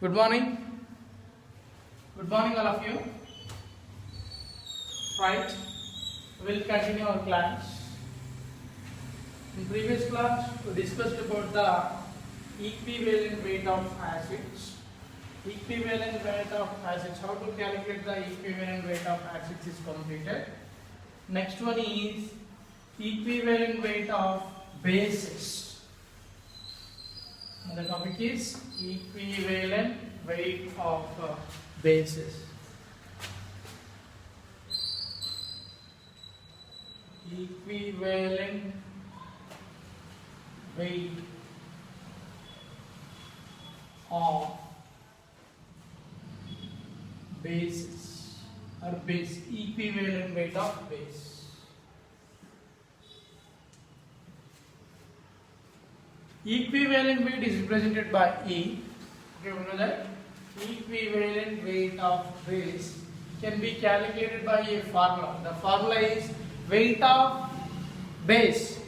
Good morning. Good morning, all of you. Right. We'll continue our class. In previous class, we discussed about the equivalent weight of acids. Equivalent weight of acids. How to calculate the equivalent weight of acids is completed. Next one is equivalent weight of bases. And the topic is equivalent weight of bases. Equivalent weight of bases or base. Equivalent weight of base. Equivalent weight is represented by E. Okay, we know that equivalent weight of base can be calculated by a formula. The formula is weight of base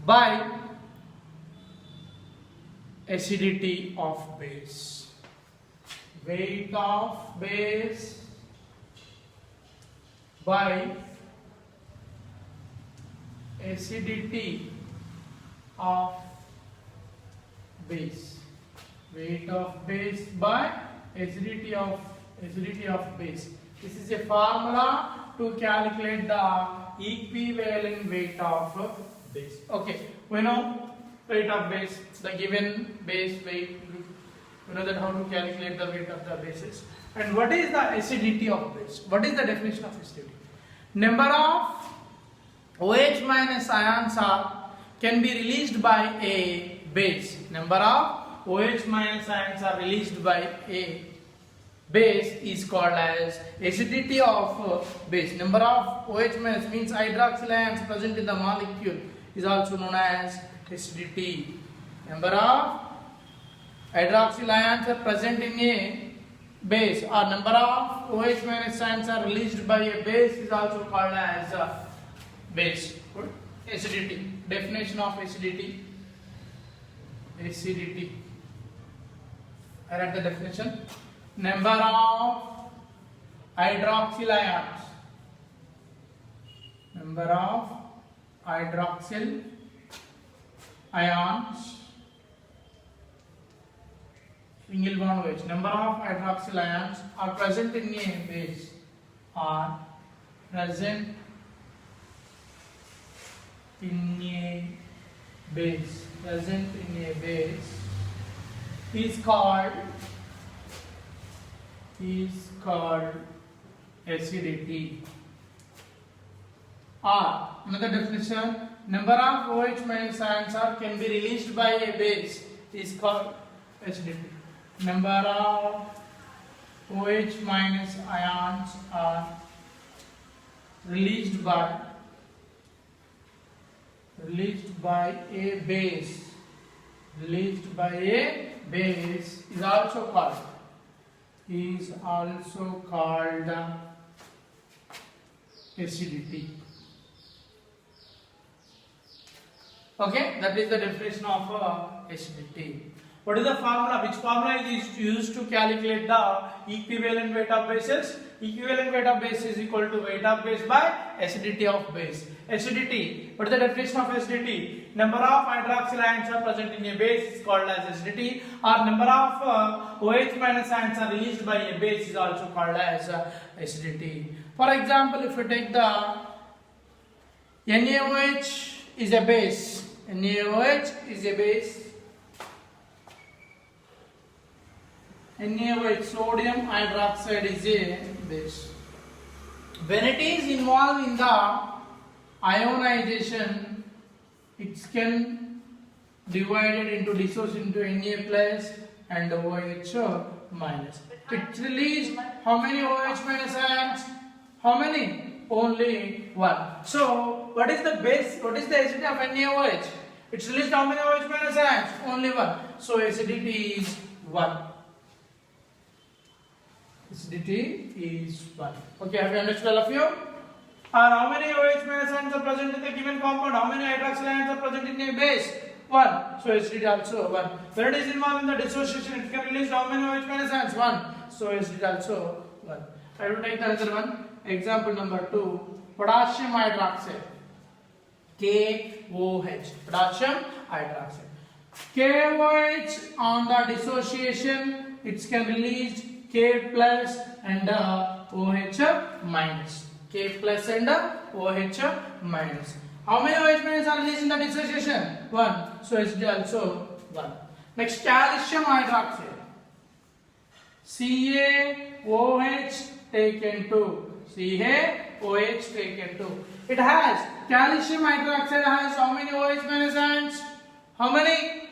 by acidity of base. Weight of base by acidity of base. Weight of base by acidity of base. This is a formula to calculate the equivalent weight of base. Okay, we know weight of base, the given base weight. We know that how to calculate the weight of the bases. And what is the acidity of base? What is the definition of acidity? Number of OH minus ions can be released by a base. Number of OH minus ions are released by a base is called as acidity of base. Number of OH minus means hydroxyl ions present in the molecule is also known as acidity. Number of hydroxyl ions are present in a base or number of OH minus ions are released by a base is also called as base. Good. Acidity. Definition of acidity. Acidity. I read the definition. Number of hydroxyl ions. Number of hydroxyl ions. Single bond OH. Number of hydroxyl ions are present in a base. Are present in a base. Present in a base is called acidity. Or another definition, number of OH minus ions can be released by a base is called acidity. Number of OH minus ions are released by a base is also called acidity. Okay, that is the definition of acidity. What is the formula? Which formula is used to calculate the equivalent weight of bases? Equivalent weight of base is equal to weight of base by acidity of base. Acidity. What is the definition of acidity? Number of hydroxyl ions are present in a base is called as acidity, or number of OH minus ions are released by a base is also called as acidity. For example, if you take the NaOH is a base. NaOH is a base. NaOH, sodium hydroxide, is a base. When it is involved in the ionization, it can divided into dissociate into Na plus and OH minus. It released how many OH minus ions? How many? Only one. So what is the base? What is the acidity of NaOH? It's released how many OH minus ions? Only one. So acidity is 1. Acidity is 1. Okay, have you understood, all of you? Or how many OH minus ions are present in the given compound? How many hydroxyl ions are present in a base? 1. So acidity also 1. When it is involved in the dissociation, it can release how many OH minus ions? 1. So acidity also 1. I will take the another one. Example number 2. Potassium hydroxide. KOH. Potassium hydroxide. KOH on the dissociation, it can release K plus and OH minus. K plus and OH minus. How many OH minus are released in the dissociation? 1. So acidity also 1. Next, calcium hydroxide. CaOH taken 2. CaOH taken 2. It has calcium hydroxide has how many OH minus ions? How many?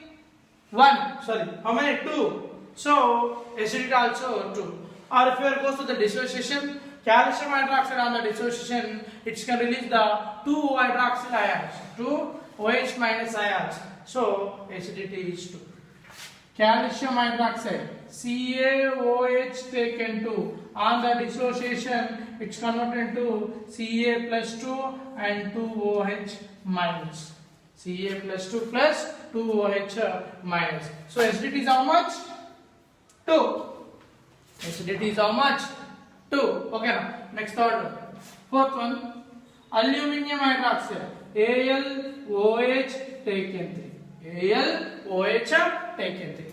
1. Sorry. How many? 2. So acidity also 2. Or if you goes to the dissociation, calcium hydroxide on the dissociation, it can release the 2 hydroxyl ions, 2 OH minus ions. So acidity is 2. Calcium hydroxide, CaOH taken 2. On the dissociation, it's converted into Ca plus 2 and 2OH minus. Ca plus 2 plus 2OH minus. So acidity is how much? 2. Acidity is how much? 2. Okay now. Next third one. Fourth one. Aluminium hydroxide. AlOH taken 3. AlOH taken 3.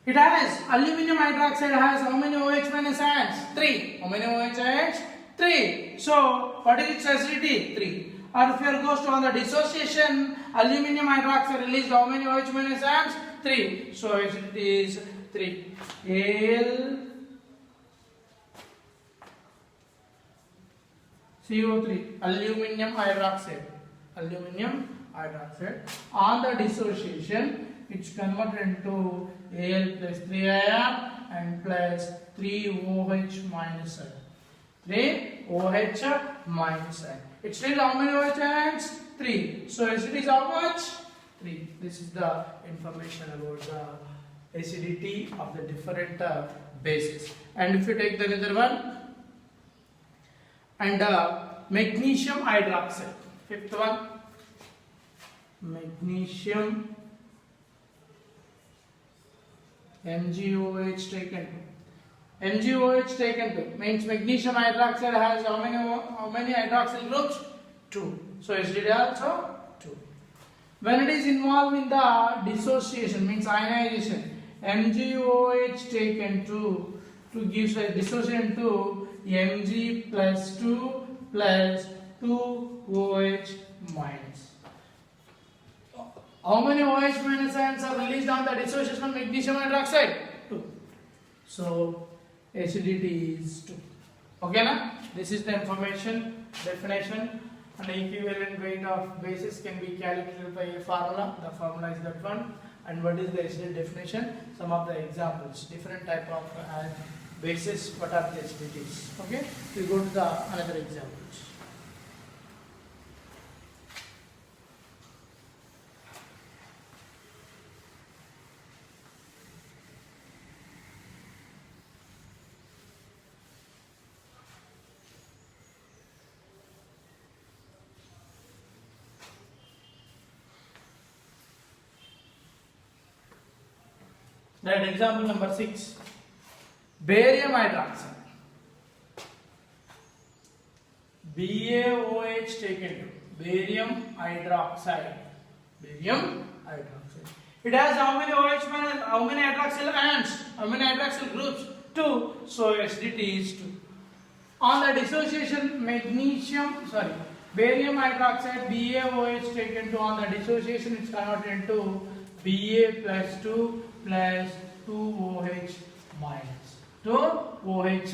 It has aluminium hydroxide has how many OH minus ions? 3. How many OH ions? 3. So what is its acidity? 3. Or if you goes to on the dissociation, aluminium hydroxide released how many OH minus ions? 3. So acidity is 3. CO3, aluminium hydroxide. Aluminium hydroxide. On the dissociation, it's converted into Al plus 3 ion and plus 3 OH minus ion. 3 OH minus ion. It's still how many OH ions? 3. So acidity is how much? 3. This is the information about the acidity of the different bases. And if you take the another one, and magnesium hydroxide. Fifth one, magnesium MgOH taken 2. MgOH taken 2 means magnesium hydroxide has how many hydroxyl groups? 2. So acidity also 2. When it is involved in the dissociation means ionization, MgOH taken 2 to give a dissociation to Mg plus 2 plus 2 OH minus. How many OH minus ions are released on the dissociation of magnesium hydroxide? 2. So acidity is 2. Okay na? This is the information, definition, and equivalent weight of bases can be calculated by a formula. The formula is that one. And what is the acidity definition? Some of the examples, different type of bases, what are the acidities? Okay, we go to the another examples. That example number 6. Barium hydroxide. BaOH taken 2. Barium hydroxide. Barium hydroxide. It has how many OH minus, how many hydroxyl ions? How many hydroxyl groups? 2. So acidity is 2. On the dissociation, barium hydroxide BaOH taken 2 on the dissociation it's converted into Ba plus 2 plus 2OH minus. 2OH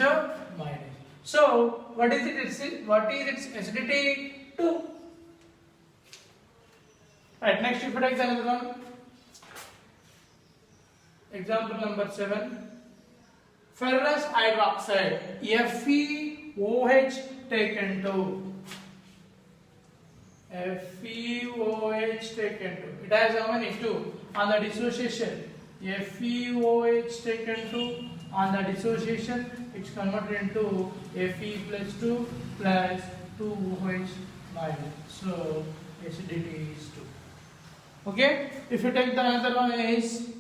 minus. So what is it? What is its acidity? 2. Right. Next, if you take another one. Example number 7. Ferrous hydroxide. FeOH taken 2. FeOH taken 2. It has how many? 2. On the dissociation, FeOH taken 2. On the dissociation, it's converted into Fe plus 2 plus 2OH minus. So acidity is 2. Okay, if you take the another one is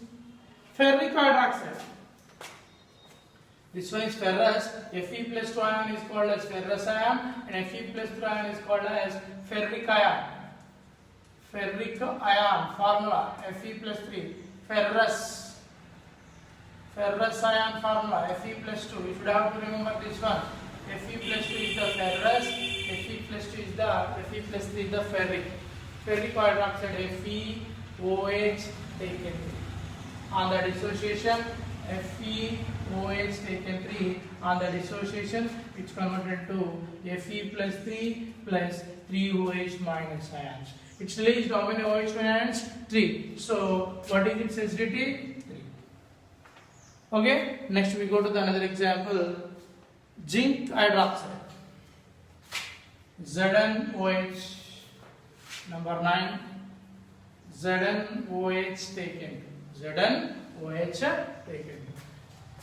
ferric hydroxide. This one is ferrous. Fe plus 2 ion is called as ferrous ion, and Fe plus 3 ion is called as ferric ion. Ferric ion formula Fe plus 3 ferrous. Ferrous ion formula Fe plus 2. You should have to remember this one. Fe plus 2 is the ferrous. Fe plus 2 is the Fe plus 3 is the ferric. Ferric hydroxide FeOH taken 3. On the dissociation, FeOH taken 3 on the dissociation, it's converted to Fe plus 3 plus 3OH minus ions. It's released how many OH ions? 3. So what is its acidity? 3. Okay. Next we go to the another example. Zinc hydroxide. ZnOH. Number 9. ZnOH taken. ZnOH taken.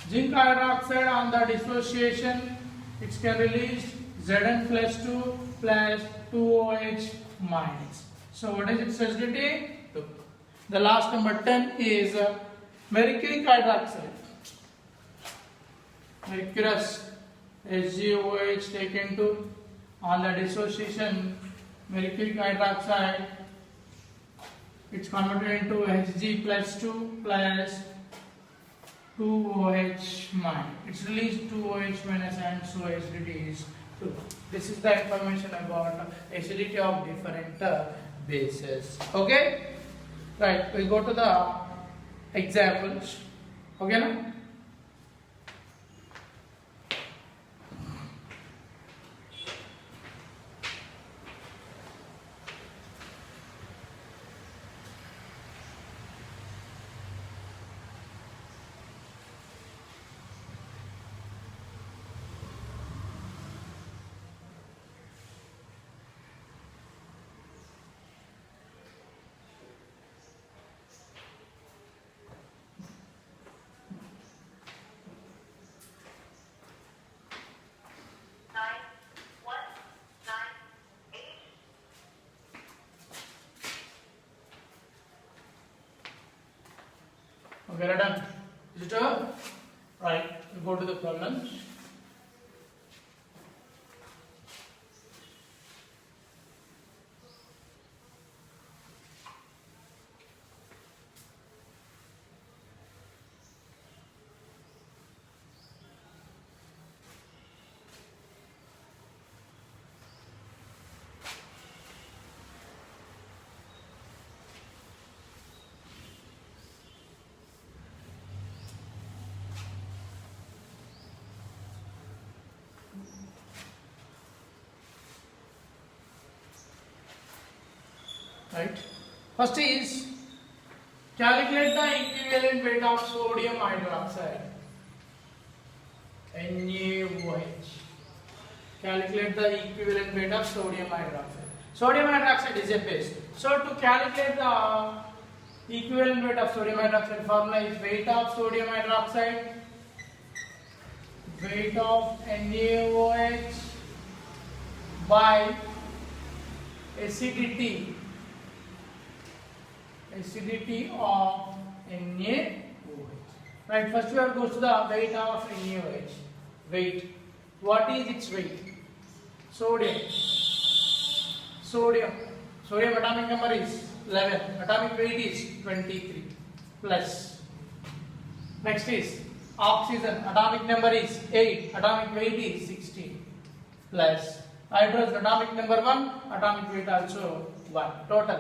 Zinc hydroxide on the dissociation, it can release Zn plus 2 plus 2OH minus. So what is its acidity? 2. The last number 10 is mercuric hydroxide. Mercurous HgOH taken 2 on the dissociation, mercuric hydroxide, it's converted into Hg plus 2 plus 2OH minus. It's released 2OH minus and so acidity is 2. This is the information about acidity of different bases. Okay? Right, we go to the examples. Okay, na? Okay, we're done. Is it over? Right, we go to the problems. Right. First is calculate the equivalent weight of sodium hydroxide. NaOH. Calculate the equivalent weight of sodium hydroxide. Sodium hydroxide is a base. So to calculate the equivalent weight of sodium hydroxide, formula is weight of sodium hydroxide, weight of NaOH by acidity of NaOH. Right, first we are goes to the weight of NaOH. Weight. What is its weight? Sodium atomic number is 11. Atomic weight is 23 plus. Next is oxygen. Atomic number is 8. Atomic weight is 16 plus. Hydrogen atomic number 1. Atomic weight also 1. Total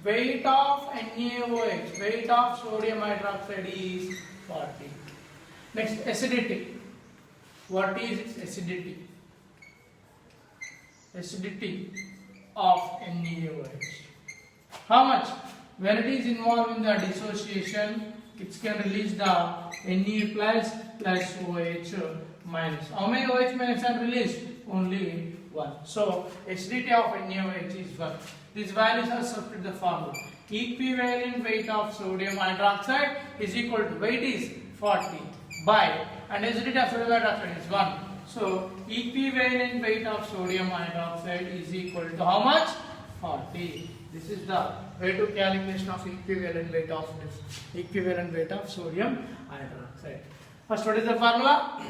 weight of NaOH, weight of sodium hydroxide is 40. Next, acidity. What is its acidity? Acidity of NaOH. How much? When it is involved in the dissociation, it can release the Na plus OH minus. How many OH minus are released? Only 1. So, acidity of NaOH is 1. These values are substituted the formula. Equivalent weight of sodium hydroxide is equal to weight is 40 by and acidity of sodium hydroxide is 1. So equivalent weight of sodium hydroxide is equal to how much? 40. This is the way to calculation of equivalent weight of sodium hydroxide. First, what is the formula?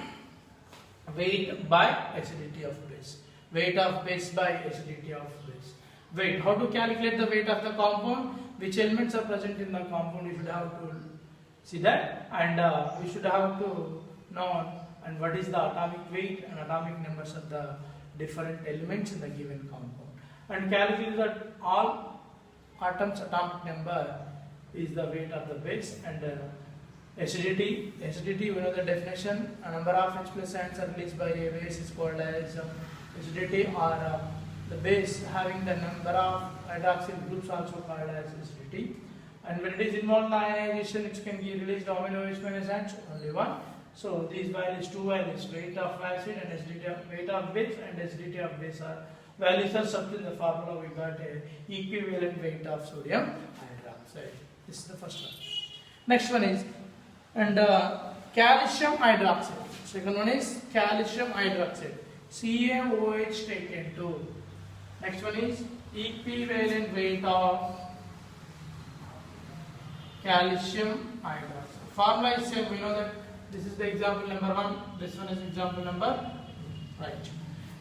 Weight by acidity of base. Weight of base by acidity of base. Weight. How to calculate the weight of the compound? Which elements are present in the compound? You should have to see that, and you should have to know and what is the atomic weight and atomic numbers of the different elements in the given compound, and calculate that all atoms atomic number is the weight of the base. And acidity, we know the definition. A number of H plus ions are released by a base is called as acidity, or the base having the number of hydroxyl groups also called as acidity. And when it is involved in ionization, it can be released how many OH minus ions? Only one. So these values, two values, weight of acid and acidity of weight of base and acidity of base are values are substituted in the formula. We got a equivalent weight of sodium hydroxide. This is the first one. Next one is calcium hydroxide. Second one is calcium hydroxide. CaOH taken 2. Next one is equivalent weight of calcium hydroxide. Formula is same. We know that this is the example number 1. This one is example number right.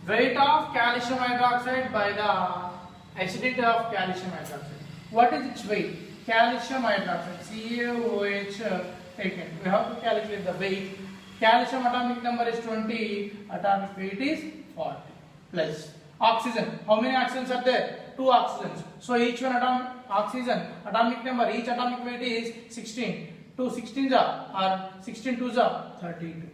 Weight of calcium hydroxide by the acidity of calcium hydroxide. What is its weight? Calcium hydroxide, CaOH taken. We have to calculate the weight. Calcium atomic number is 20, atomic weight is 40. Plus oxygen. How many oxygens are there? 2 oxygens. So each one oxygen atomic number, each atomic weight is 16. 2 16s are 16 2s are 32.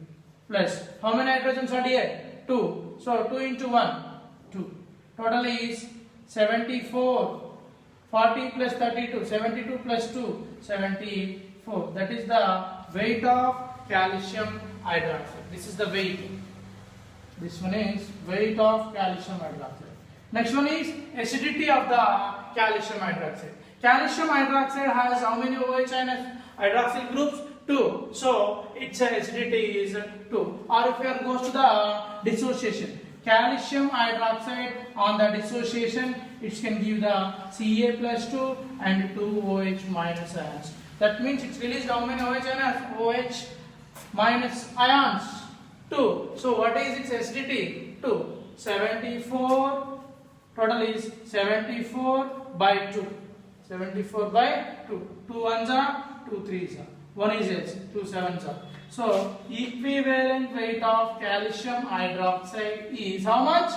Plus how many hydrogens are here? 2. So 2 into 1, 2. Total is 74. 40 plus 32, 72 plus 2, 74. That is the weight of calcium hydroxide. This is the weight. This one is weight of calcium hydroxide. Next one is acidity of the calcium hydroxide. Calcium hydroxide has how many OH and hydroxyl groups? 2. So its acidity is 2. Or if you goes to the dissociation, calcium hydroxide on the dissociation, it can give the Ca plus 2 and 2 OH minus ions. That means it's released how many OH ions? OH minus ions 2. So what is its acidity? 2. 74. Total is 74 by 2. 74 by 2. 2 1s are 2 3s are. 1 is S, 2 7s are. So equivalent weight of calcium hydroxide is how much?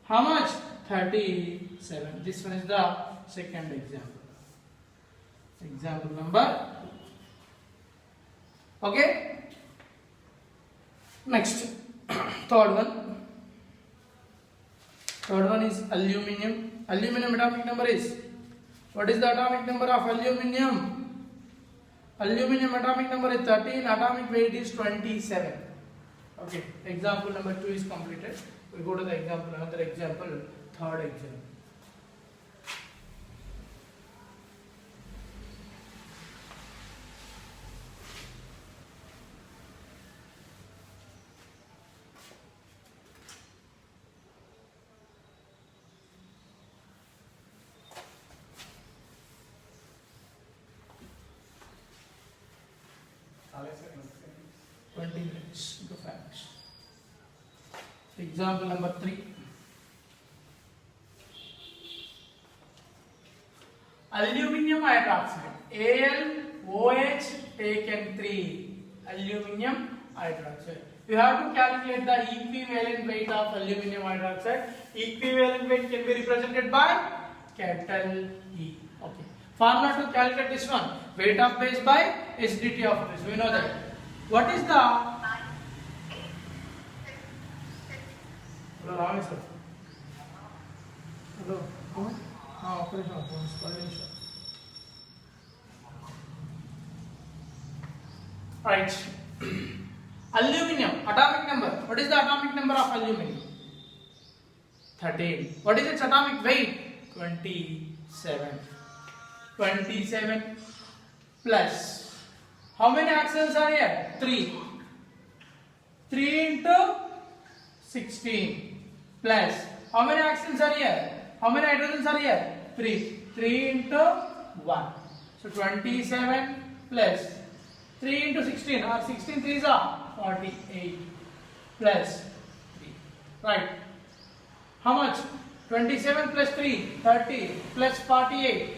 How much? 37. This one is the second example. Example number. Okay. Next, third one. Third one is aluminium. Aluminium atomic number is. What is the atomic number of aluminium? Aluminium atomic number is 13. Atomic weight is 27. Okay. Example number 2 is completed. We go to the example. Another example. Third example. Example number 3. Aluminium hydroxide. AlOH taken 3. Aluminium hydroxide. We have to calculate the equivalent weight of aluminium hydroxide. Equivalent weight can be represented by capital E. Okay. Formula to calculate this one. Weight of base by acidity of base. We know that. What is the Hello, sir. Hello. Right. Aluminium atomic number. What is the atomic number of aluminium? 13. What is its atomic weight? 27. 27 plus. How many oxygens are here? 3. 3 into 16 plus. How many oxygens are here? How many hydrogens are here? 3. 3 into 1. So 27 plus 3 into 16 or 16 threes are 48 plus 3. Right. How much? 27 plus 3, 30 plus 48,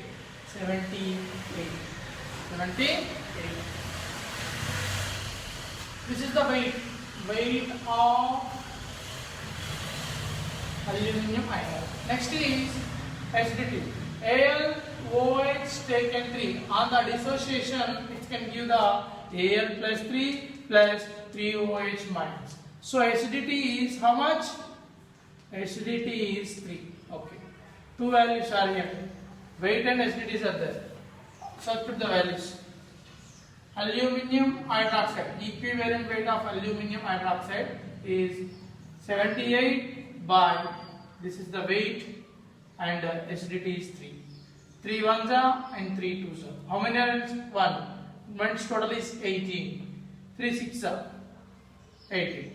78. 78. This is the weight of aluminum iron. Next is acidity. AlOH taken 3. On the dissociation, it can give the Al plus 3 plus 3OH minus. So acidity is how much? Acidity is 3. Okay. Two values are here. Weight and acidity are there. Substitute the values. Aluminium hydroxide. Equivalent weight of aluminium hydroxide is 78 by, this is the weight, and acidity is 3. 3 ones are and 3 twos are. How many are 1? 1's total is 18. 3 6 are 18.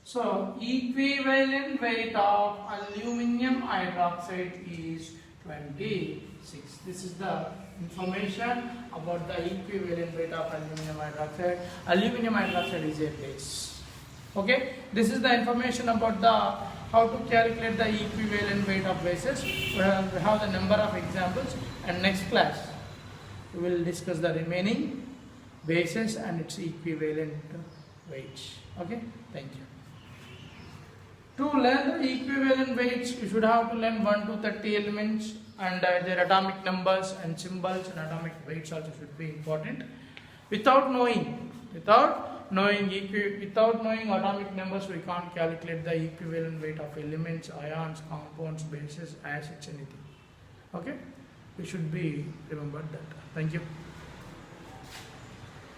So equivalent weight of aluminium hydroxide is 26. This is the information about the equivalent weight of aluminium hydroxide. Aluminium hydroxide is a base. Okay, this is the information about the how to calculate the equivalent weight of bases. We have the number of examples, and next class we will discuss the remaining bases and its equivalent weights. Okay, thank you. To learn the equivalent weights, you should have to learn 1 to 30 elements, and their atomic numbers and symbols and atomic weights also should be important. Without knowing atomic numbers, we can't calculate the equivalent weight of elements, ions, compounds, bases, acids, anything. Okay, we should be remembered that. Thank you.